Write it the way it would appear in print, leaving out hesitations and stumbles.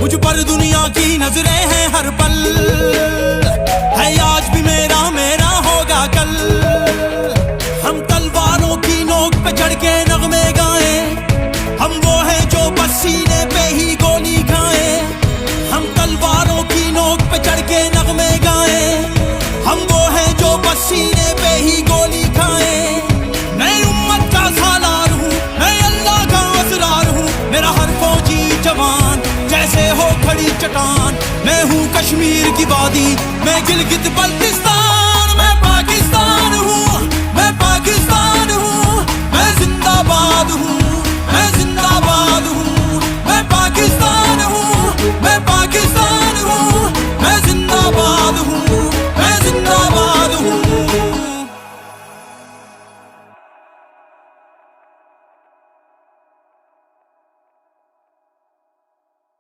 मुझ पर दुनिया की नजरें हैं हर पल, है आज भी मेरा मेरा होगा कल। हम तलवारों की नोक पे चढ़ के नगमे गाए, हम वो हैं जो बस सीने पे ही गोली खाए। हम तलवारों की नोक पे चढ़ के नगमे गाए, हम वो हैं जो बस सीने पे ही गोली खाए। मैं उम्मत का सालार हूँ, मैं अल्लाह का असरार हूँ। मेरा हर फौजी जवान जैसे हो खड़ी चट्टान। मैं हूँ कश्मीर की वादी, मैं गिलगित बल्तिस्तान